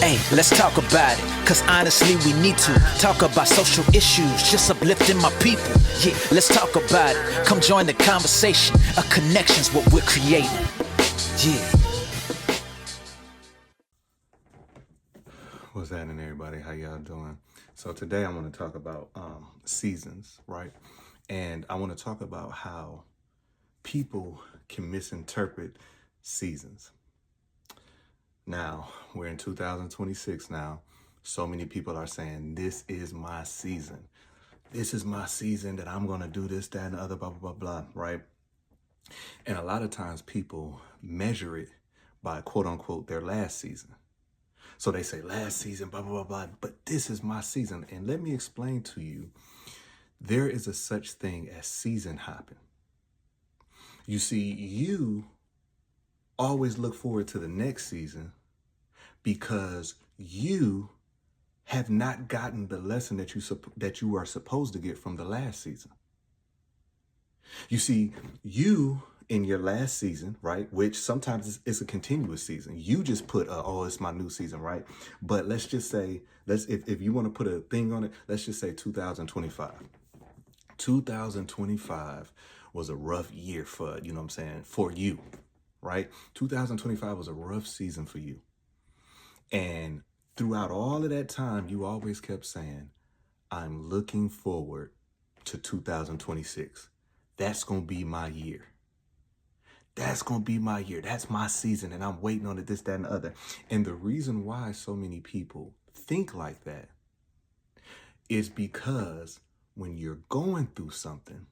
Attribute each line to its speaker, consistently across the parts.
Speaker 1: Hey, let's talk about it, cause honestly we need to talk about social issues, just uplifting my people. Yeah, let's talk about it. Come join the conversation. A connection's what we're creating. Yeah.
Speaker 2: What's happening, everybody? How y'all doing? So today I want to talk about seasons, right? And I want to talk about how people can misinterpret seasons. Now, we're in 2026 now. So many people are saying, this is my season. This is my season that I'm going to do this, that, and the other, blah, blah, blah, blah, right? And a lot of times people measure it by quote unquote their last season. So they say last season, blah, blah, blah, blah, but this is my season. And let me explain to you, there is a such thing as season hopping. You see, you always look forward to the next season because you have not gotten the lesson that you are supposed to get from the last season. You see, you in your last season, right, which sometimes it's a continuous season. You just put, oh, it's my new season, right? But let's just say, if you want to put a thing on it, let's just say 2025. 2025 was a rough year for, you know what I'm saying, for you, right? 2025 was a rough season for you. And throughout all of that time, you always kept saying, I'm looking forward to 2026. That's going to be my year. That's going to be my year. That's my season. And I'm waiting on it, this, that, and the other. And the reason why so many people think like that is because when you're going through something,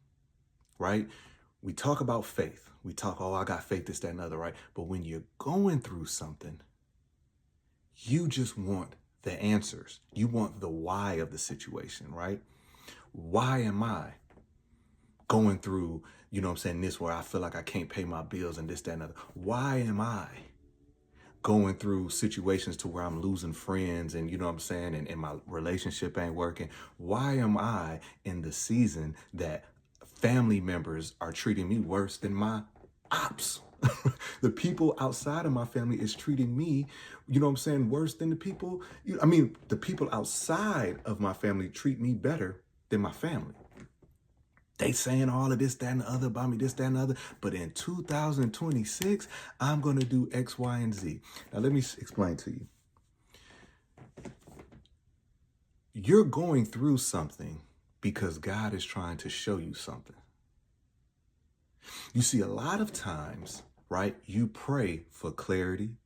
Speaker 2: right? We talk about faith. We talk, oh, I got faith, this, that, and the other, right? But when you're going through something, you just want the answers. You want the why of the situation, right? Why am I going through, you know what I'm saying, this where I feel like I can't pay my bills and this, that, and other? Why am I going through situations to where I'm losing friends and, you know what I'm saying, and my relationship ain't working? Why am I in the season that family members are treating me worse than my ops? The people outside of my family is treating me, you know what I'm saying, worse than the people, the people outside of my family treat me better than my family. They saying all of this, that, and the other about me, this, that, and the other. But in 2026, I'm going to do X, Y, and Z. Now, let me explain to you. You're going through something because God is trying to show you something. You see, a lot of times, right, you pray for clarity.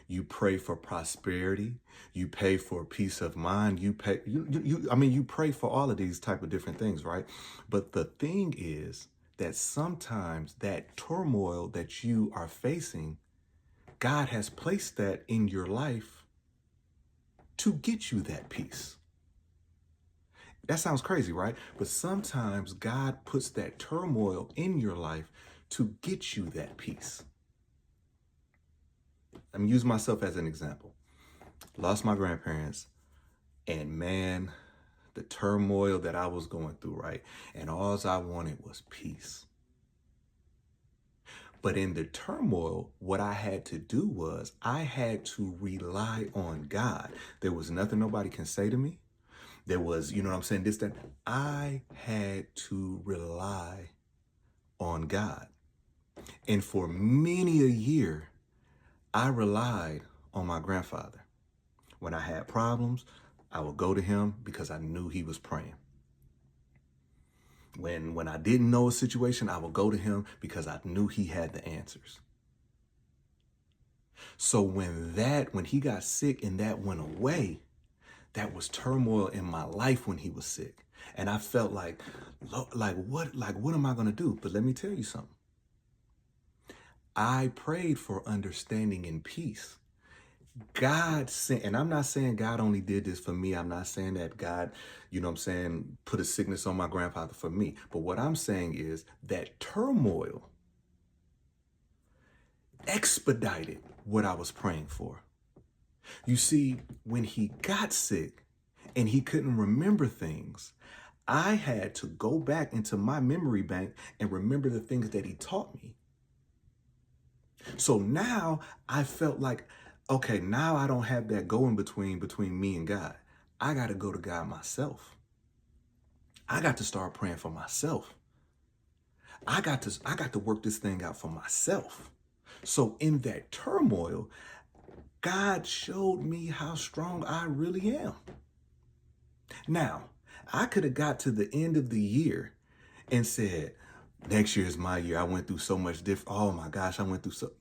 Speaker 2: You pray for prosperity. You pray for peace of mind. You pray for all of these type of different things, right? But the thing is that sometimes that turmoil that you are facing, God has placed that in your life to get you that peace. That sounds crazy, right? But sometimes God puts that turmoil in your life to get you that peace. I'm using myself as an example. Lost my grandparents, and man, the turmoil that I was going through, right? And all I wanted was peace. But in the turmoil, what I had to do was I had to rely on God. There was nothing nobody can say to me. There was, you know what I'm saying, this, that. I had to rely on God. And for many a year, I relied on my grandfather. When I had problems, I would go to him because I knew he was praying. When I didn't know a situation, I would go to him because I knew he had the answers. So when he got sick and that went away, that was turmoil in my life when he was sick. And I felt like what am I going to do? But let me tell you something. I prayed for understanding and peace. God sent, and I'm not saying God only did this for me. I'm not saying that God, you know what I'm saying, put a sickness on my grandfather for me. But what I'm saying is that turmoil expedited what I was praying for. You see, when he got sick and he couldn't remember things, I had to go back into my memory bank and remember the things that he taught me. So now I felt like Okay, now I don't have that going between me and God. I got to go to God myself. I got to start praying for myself. I got to work this thing out for myself. So in that turmoil, God showed me how strong I really am. Now, I could have got to the end of the year and said, next year is my year. I went through so much different. Oh my gosh, I went through so.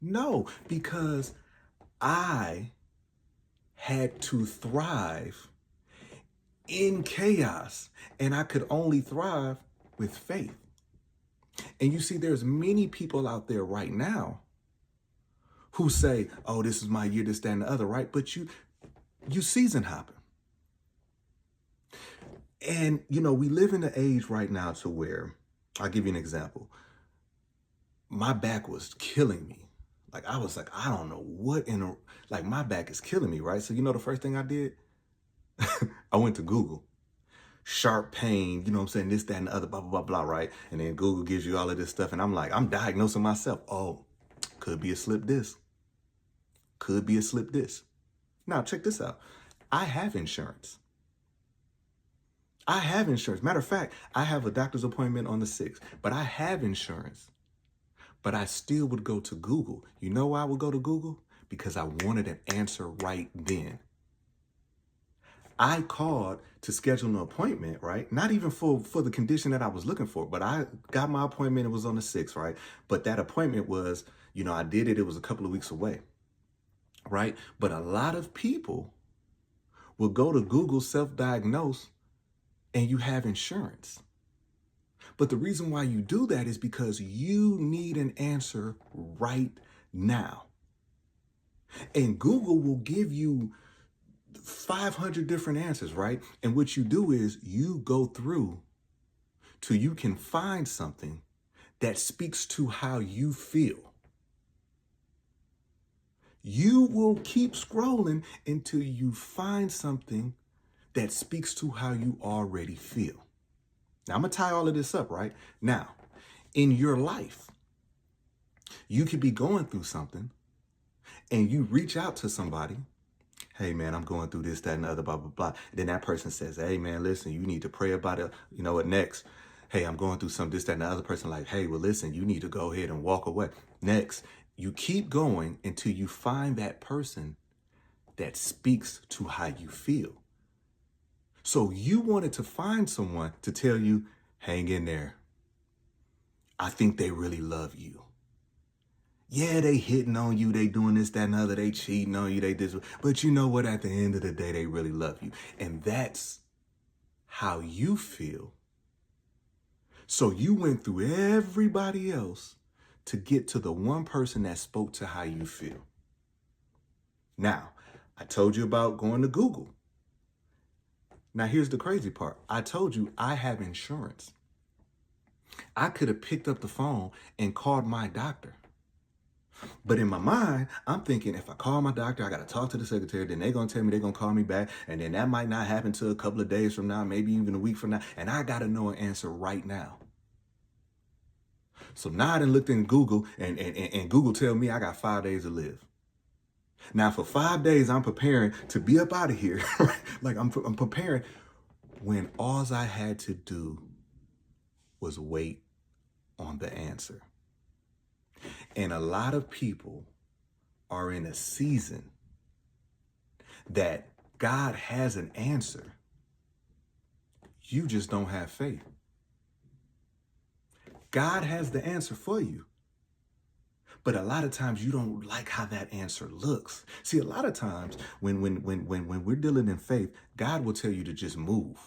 Speaker 2: No, because I had to thrive in chaos, and I could only thrive with faith. And you see, there's many people out there right now who say, oh, this is my year, this, that, and the other, right? But you season hopping. And, we live in an age right now to where, I'll give you an example. My back was killing me. Like, I was like, I don't know what my back is killing me, right? So, the first thing I did, I went to Google. Sharp pain, you know what I'm saying? This, that, and the other, blah, blah, blah, blah, right? And then Google gives you all of this stuff. And I'm like, I'm diagnosing myself. Oh, could be a slip disc. Could be a slip disc. Now, check this out. I have insurance. Matter of fact, I have a doctor's appointment on the 6th, but I have insurance. But I still would go to Google. You know why I would go to Google? Because I wanted an answer right then. I called to schedule an appointment, right? Not even for the condition that I was looking for, but I got my appointment. It was on the 6th, right? But that appointment was, I did it. It was a couple of weeks away, right? But a lot of people will go to Google, self-diagnose, and you have insurance. But the reason why you do that is because you need an answer right now. And Google will give you 500 different answers, right? And what you do is you go through till you can find something that speaks to how you feel. You will keep scrolling until you find something that speaks to how you already feel. Now, I'm going to tie all of this up, right? Now, in your life, you could be going through something and you reach out to somebody. Hey, man, I'm going through this, that, and the other, blah, blah, blah. And then that person says, hey, man, listen, you need to pray about it. You know what, next? Hey, I'm going through some this, that, and the other person like, hey, well, listen, you need to go ahead and walk away. Next, you keep going until you find that person that speaks to how you feel. So you wanted to find someone to tell you, hang in there. I think they really love you. Yeah, they hitting on you. They doing this, that, and the other. They cheating on you. They this. But you know what? At the end of the day, they really love you. And that's how you feel. So you went through everybody else to get to the one person that spoke to how you feel. Now, I told you about going to Google. Now, here's the crazy part. I told you I have insurance. I could have picked up the phone and called my doctor. But in my mind, I'm thinking if I call my doctor, I got to talk to the secretary, then they're going to tell me they're going to call me back. And then that might not happen till a couple of days from now, maybe even a week from now. And I got to know an answer right now. So now I done looked in Google and Google tell me I got 5 days to live. Now, for 5 days, I'm preparing to be up out of here. Like I'm preparing when all I had to do was wait on the answer. And a lot of people are in a season that God has an answer. You just don't have faith. God has the answer for you. But a lot of times you don't like how that answer looks. See, a lot of times when we're dealing in faith, God will tell you to just move.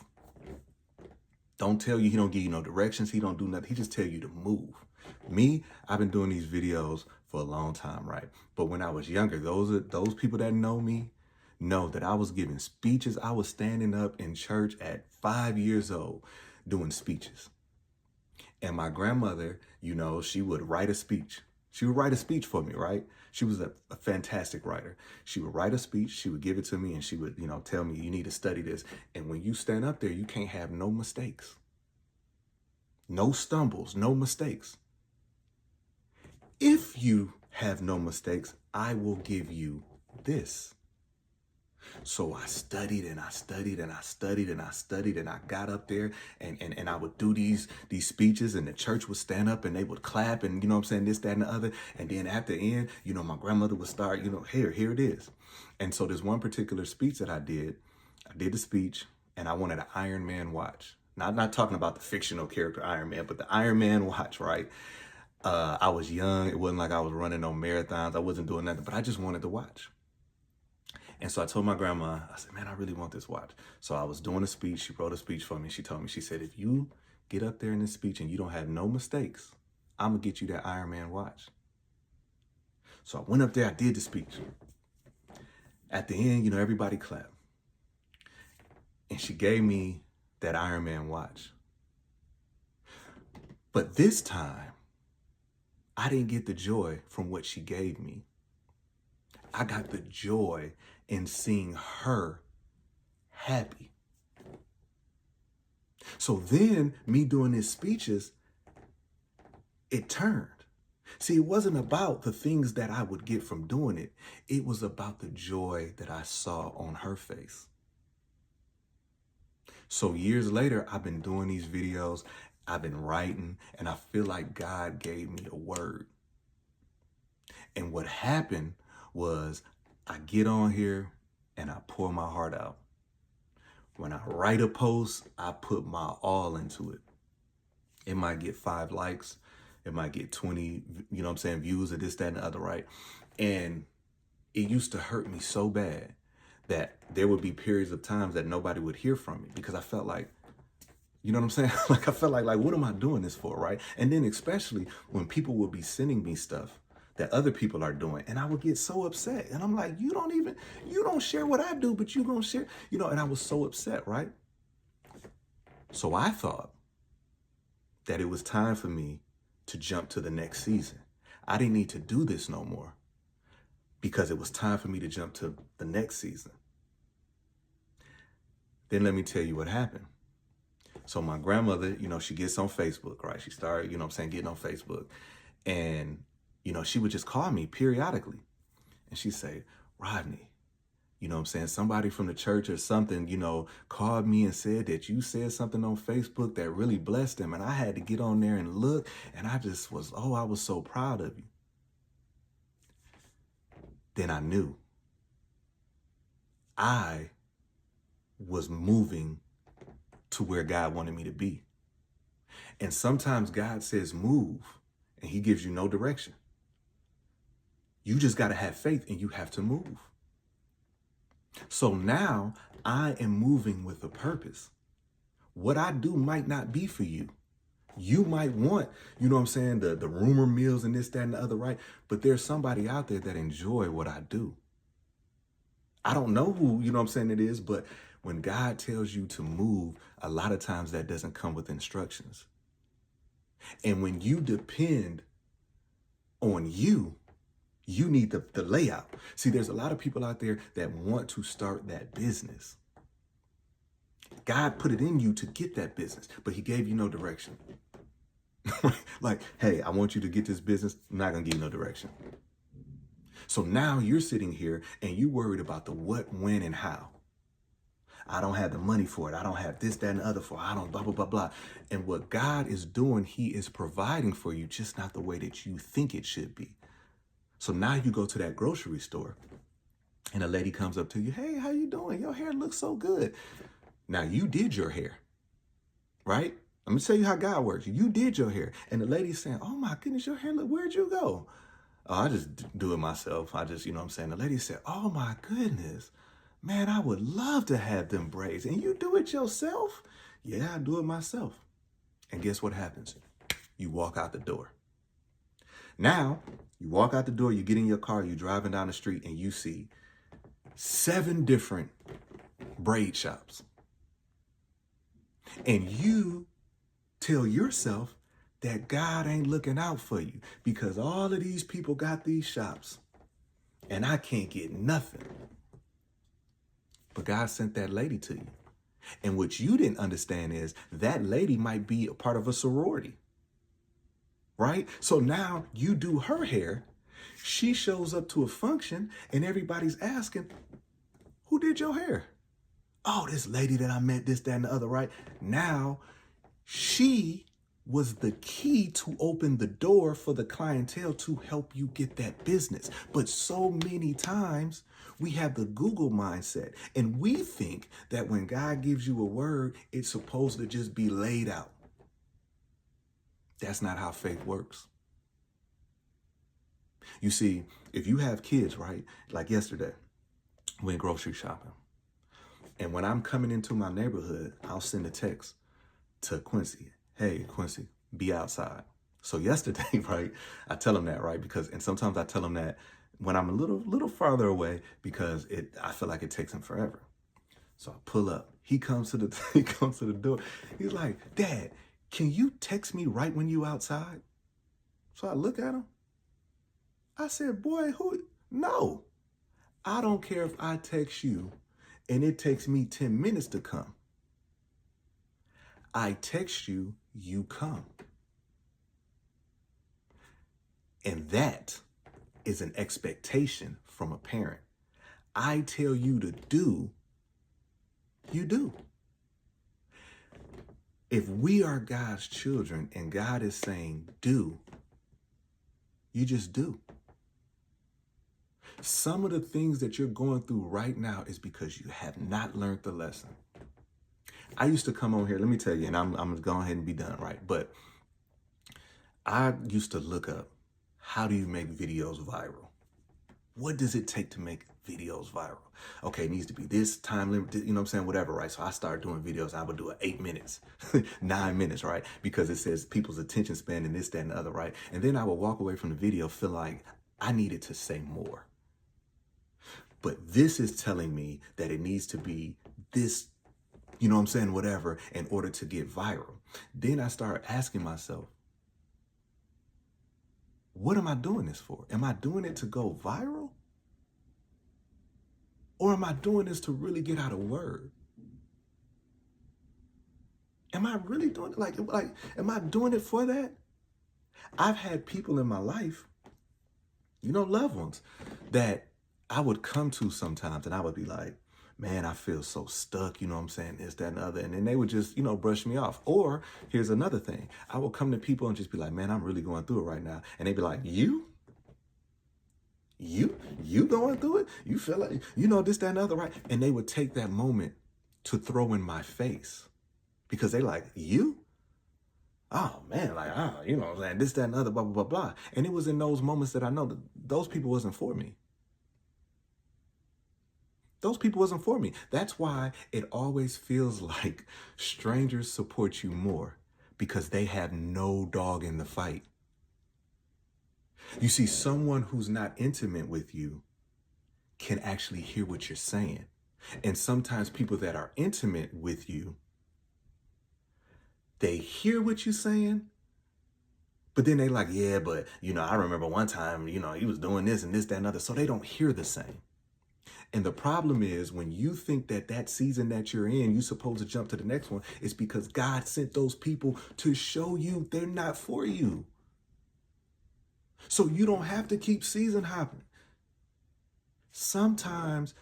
Speaker 2: Don't tell you, he don't give you no directions. He don't do nothing. He just tell you to move. Me, I've been doing these videos for a long time, right? But when I was younger, those people that know me know that I was giving speeches. I was standing up in church at 5 years old doing speeches. And my grandmother, she would write a speech. She would write a speech for me, right? She was a fantastic writer. She would write a speech, she would give it to me, and she would, tell me, you need to study this. And when you stand up there, you can't have no mistakes. No stumbles, no mistakes. If you have no mistakes, I will give you this. So I studied and I studied and I studied and I studied and I got up there and I would do these speeches and the church would stand up and they would clap and, you know what I'm saying, this, that, and the other. And then at the end, you know, my grandmother would start, you know, here it is. And so there's one particular speech that I did the speech and I wanted an Iron Man watch. Now, I'm not talking about the fictional character Iron Man, but the Iron Man watch, right? I was young. It wasn't like I was running no marathons. I wasn't doing nothing, but I just wanted to watch. And so I told my grandma, I said, man, I really want this watch. So I was doing a speech. She wrote a speech for me. She told me, she said, if you get up there in this speech and you don't have no mistakes, I'm going to get you that Iron Man watch. So I went up there, I did the speech. At the end, you know, everybody clapped. And she gave me that Iron Man watch. But this time, I didn't get the joy from what she gave me. I got the joy in seeing her happy. So then me doing these speeches, it turned. See, it wasn't about the things that I would get from doing it. It was about the joy that I saw on her face. So years later, I've been doing these videos, I've been writing, and I feel like God gave me a word. And what happened was I get on here and I pour my heart out. When I write a post, I put my all into it. It might get 5 likes. It might get 20, you know what I'm saying, views or this, that, and the other, right? And it used to hurt me so bad that there would be periods of times that nobody would hear from me because I felt like, you know what I'm saying? Like I felt like what am I doing this for, right? And then especially when people would be sending me stuff that other people are doing. And I would get so upset. And I'm like, you don't share what I do, but you gonna share, you know, and I was so upset, right? So I thought that it was time for me to jump to the next season. I didn't need to do this no more because it was time for me to jump to the next season. Then let me tell you what happened. So my grandmother, you know, she gets on Facebook, right? She started, you know what I'm saying, getting on Facebook. And you know, she would just call me periodically and she'd say, Rodney, you know what I'm saying, somebody from the church or something, you know, called me and said that you said something on Facebook that really blessed them. And I had to get on there and look. And I just was, I was so proud of you. Then I knew I was moving to where God wanted me to be. And sometimes God says move and he gives you no direction. You just got to have faith and you have to move. So now I am moving with a purpose. What I do might not be for you. You might want, you know what I'm saying, the rumor mills and this, that, and the other, right? But there's somebody out there that enjoy what I do. I don't know who, you know what I'm saying, it is, but when God tells you to move, a lot of times that doesn't come with instructions. And when you depend on you need the layout. See, there's a lot of people out there that want to start that business. God put it in you to get that business, but he gave you no direction. Like, hey, I want you to get this business. I'm not going to give you no direction. So now you're sitting here and you worried about the what, when, and how. I don't have the money for it. I don't have this, that, and the other for it. I don't blah, blah, blah, blah. And what God is doing, he is providing for you, just not the way that you think it should be. So now you go to that grocery store and a lady comes up to you. Hey, how you doing? Your hair looks so good. Now you did your hair, right? I'm going to tell you how God works. You did your hair. And the lady's saying, oh my goodness, your hair, look, where'd you go? Oh, I just do it myself. I just, you know what I'm saying? The lady said, oh my goodness, man, I would love to have them braids. And you do it yourself? Yeah, I do it myself. And guess what happens? You walk out the door. Now, you walk out the door, you get in your car, you're driving down the street, and you see 7 different braid shops. And you tell yourself that God ain't looking out for you because all of these people got these shops and I can't get nothing. But God sent that lady to you. And what you didn't understand is that lady might be a part of a sorority. Right? So now you do her hair She shows up to a function and everybody's asking, who did your hair? Oh, this lady that I met, this, that, and the other, right? Now, she was the key to open the door for the clientele to help you get that business. But so many times we have the Google mindset and we think that when God gives you a word, it's supposed to just be laid out. That's not how faith works. You see, if you have kids, right? Like yesterday, we went grocery shopping. And when I'm coming into my neighborhood, I'll send a text to Quincy. Hey, Quincy, be outside. So yesterday, right, I tell him that, right? And sometimes I tell him that when I'm a little farther away because I feel like it takes him forever. So I pull up. He comes to the door. He's like, Dad, can you text me right when you outside? So I look at him. I said, boy, no. I don't care if I text you and it takes me 10 minutes to come. I text you, you come. And that is an expectation from a parent. I tell you to do, you do. If we are God's children and God is saying do, you just do. Some of the things that you're going through right now is because you have not learned the lesson. I used to come on here, let me tell you, and I'm going to go ahead and be done, right? But I used to look up, how do you make videos viral? What does it take to make videos viral? Okay, it needs to be this time limit, you know what I'm saying? Whatever, right? So I started doing videos. I would do it 8 minutes, 9 minutes, right? Because it says people's attention span and this, that, and the other, right? And then I would walk away from the video feeling like I needed to say more. But this is telling me that it needs to be this, you know what I'm saying, whatever, in order to get viral. Then I started asking myself, what am I doing this for? Am I doing it to go viral? Or am I doing this to really get out a word? Am I really doing it? Like, am I doing it for that? I've had people in my life, you know, loved ones, that I would come to sometimes and I would be like, man, I feel so stuck, you know what I'm saying, this, that, and the other. And then they would just, you know, brush me off. Or here's another thing. I would come to people and just be like, man, I'm really going through it right now. And they'd be like, you going through it? You feel like, you know, this, that, and the other, right? And they would take that moment to throw in my face because they like, you? Oh man, like, you know what I'm saying, this, that, and the other, blah, blah, blah, blah. And it was in those moments that I know that those people wasn't for me. Those people wasn't for me. That's why it always feels like strangers support you more because they have no dog in the fight. You see, someone who's not intimate with you can actually hear what you're saying. And sometimes people that are intimate with you, they hear what you're saying, but then they like, yeah, but, you know, I remember one time, you know, he was doing this and this, that, and other. So they don't hear the same. And the problem is when you think that that season that you're in, you're supposed to jump to the next one, it's because God sent those people to show you they're not for you. So you don't have to keep season hopping. Sometimes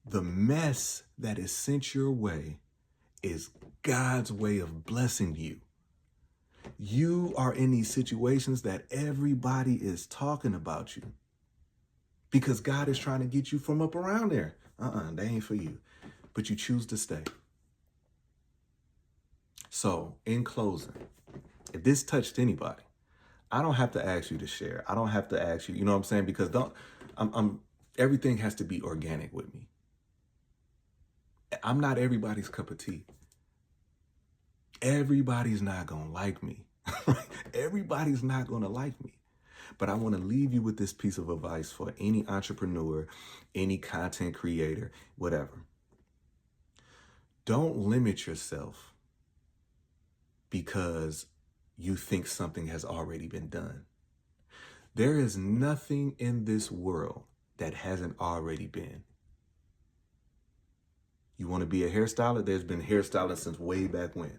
Speaker 2: the mess that is sent your way is God's way of blessing you. You are in these situations that everybody is talking about you. Because God is trying to get you from up around there. They ain't for you. But you choose to stay. So, in closing, if this touched anybody, I don't have to ask you to share. I don't have to ask you, you know what I'm saying? Because everything has to be organic with me. I'm not everybody's cup of tea. Everybody's not going to like me. Everybody's not going to like me. But I want to leave you with this piece of advice for any entrepreneur, any content creator, whatever. Don't limit yourself because you think something has already been done. There is nothing in this world that hasn't already been. You want to be a hairstylist? There's been hairstylists since way back when.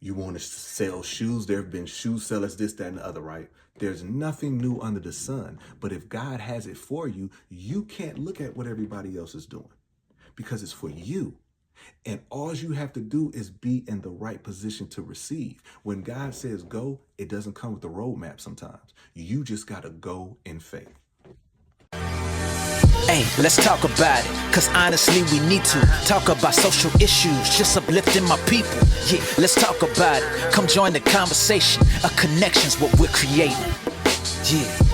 Speaker 2: You want to sell shoes. There have been shoe sellers, this, that, and the other, right? There's nothing new under the sun. But if God has it for you, you can't look at what everybody else is doing because it's for you. And all you have to do is be in the right position to receive. When God says go, it doesn't come with a roadmap sometimes. You just got to go in faith.
Speaker 1: Hey, let's talk about it, cause honestly we need to talk about social issues, just uplifting my people. Yeah, let's talk about it. Come join the conversation. A connection's what we're creating. Yeah.